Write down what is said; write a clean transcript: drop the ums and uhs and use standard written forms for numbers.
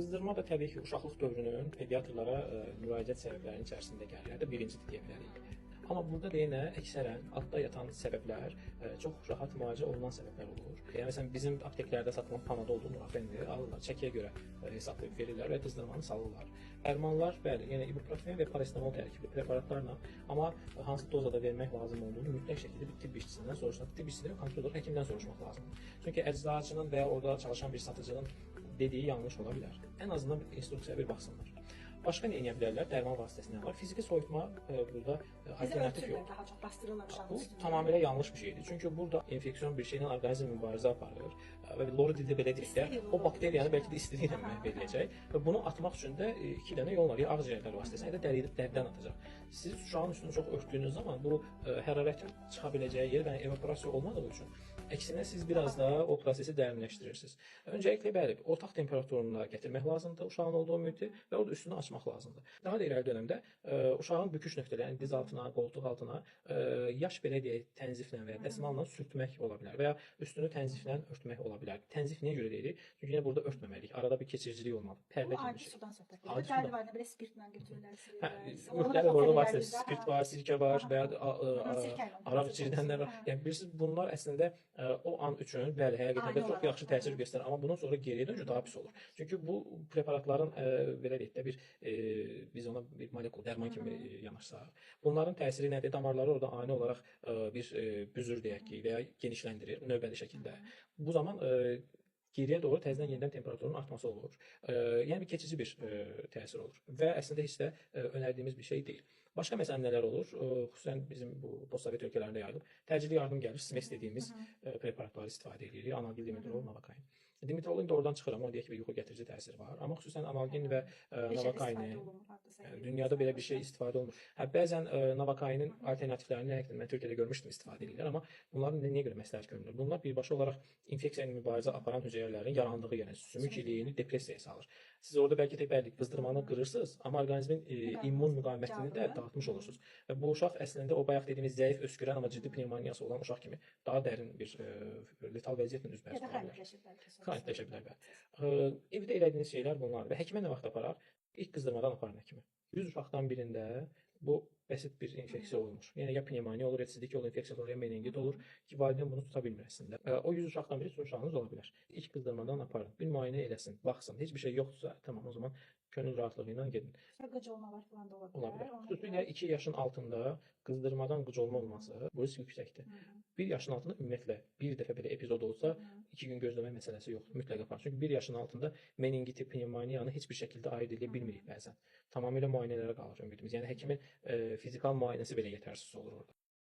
Qızdırma da təbii ki, uşaqlıq dövrünün pediatrlara müraciət səbəblərinin içərisində gəlir. Hətta birincidir deyə bilərik. Amma burada deyinə əksərən altda yatan səbəblər çox rahat müalicə olunan səbəblər olur. Yəni məsələn bizim apteklərdə satılan Panadol, Nurafeni alırlar, çəkiyə görə hesablayıb verirlər və qızdırmanı salırlar. Dərmanlar bəli, yəni ibuprofen və parasetamol tərkibli preparatlarla, amma hansı dozada vermək lazım olduğunu mütləq şəkildə bir tibb işçisindən soruşmaq, tibb işçisindən kontrol olaraq həkimdən soruşmaq lazımdır. Çünki əczacının və ya orada çalışan bir satıcının dediyi yanlış ola bilər. Ən azından instruksiyaya bir baxsınlar. Başqa nə edə bilərlər? Dərman vasitəsindən var. Fiziki soyutma burada alternativ yox. Daha çox bastırırlar uşağın Bu üstünə. tamamilə yanlış bir şeydir. Çünki burada infeksion bir şeylə orqanizm mübarizə aparır və lori dildə belə deyək də, o bakteriyanı bəlkə də istiliklə məhv edəcək və bunu atmaq üçün də iki dənə yol var. Ya ağciyərlər vasitəsilə ya da dəridən atacaq. Siz uşağın üstünü çox örtdüyünüz zaman bu hərarətin çıxa biləcəyi yer və evaporasiya olmadığı üçün əksinə siz biraz da o prosesi dərinləşdirirsiniz. Öncəliklə bəli, ortaq temperaturuna gətirmək lazımdır uşağın olduğu müddətdə və orada üstünü açmaq lazımdır. Daha da irəli dönəmdə uşağın büküş nöqtələrini diz altına, qoltuq altına yaş belə deyək tənziflə və ya dəsmalla sürtmək ola bilər və ya üstünü tənziflə örtmək ola bilər. Tənzif niyə görə deyirik? Çünki yenə burada örtməliyik. Arada bir keçiricilik olmalı. Pərdə kimi bir şey. Sudan söhbət gedir. Dərdi var, belə spirtlə götürürlər. Müxtəlif orada var, spirt var, sirkə var və ya araq içirdənlər var. Yəni bilirsiniz, bunlar əslində o an üçün bəli, həqiqətən də çox yaxşı təsir göstərir, amma bundan sonra geriyə dönüşü daha pis olur. Çünki bu preparatların belə deyək də bir biz ona bir molekul dərman kimi yanaşsaq, bunların təsiri nədir? Damarları orada ani olaraq bir büzür deyək ki, və ya genişləndirir növbəli şəkildə. Bu zaman geriyə doğru təzədən yenidən temperaturun artması olur. Yəni bir keçici bir təsir olur və əslində heç də önərdiyimiz bir şey deyil. Başqa məsələn nələr olur? Xüsusən bizim bu postsovet ölkələrində yayılıb. Təcili yardım gəlir, SMES dediyimiz preparatları istifadə edirik. Analgin, Dimetrol, Navakain. Dimetrolun indi oradan çıxır, amma deyək ki, bir yuxu gətirici təsiri var. Amma xüsusən Analgin və Navakainin dünyada belə bir şey istifadə olunur. Bəzən Navakainin alternativlərini mən Türkiyədə görmüşdüm, istifadə edirlər, amma bunların niyə görə məsləhət görmürlər? Bunlar birbaşa olaraq infeksiya ilə mübarizə aparan hüceyrələrin yarandığı yerə, sümük iliyini depressiyaya salır. Siz orada bəlkə də bəli qızdırmanı qırırsınız, amma orqanizmin immun müqavimətini də dağıtmış olursunuz. Və bu uşaq əslində o bayaq dediyimiz zəif öskürən amma ciddi pnevmoniyası olan uşaq kimi daha dərin bir letal vəziyyətlə üzbəüz qala bilər. Xəritləşə bilər bəli. Evdə elədiyiniz şeylər bunlardır və həkimə nə vaxt aparar? İlk qızdırmadan aparın həkimə. 100 uşaqdan birində bu bəsit bir infeksiya olmuş. Yəni ya pnevmoniya olur, ya sizdiki yol infeksiyası olur, ya meningit olur ki, valideyn bunu tuta bilmir əslində. O 100 uşaqdan biri sizin uşağınız ola bilər. İlk qızdırmadan aparın, bir müayinə eləsin, baxsın. Heç bir şey yoxdursa, tamam, o zaman könül rahatlığı ilə gedin. Qıcolmalar falan da ola bilər. Ola bilər. Xüsusilə 2 yaşın altında qızdırmadan qıcolma olması bu risk yüksəkdir. 1 yaşın altında ümumiyyətlə bir dəfə belə epizod olsa 2 gün gözləmək məsələsi yoxdur. Mütləq aparın. Çünki 1 yaşın altında meningiti, pnevmoniyanı heç bir şəkildə ayırd edə bilmirik bəzən. Tamamilə müayinələrə qalır ümidimiz. Yəni həkimin fizikal müayinəsi belə yetərsiz olur orada.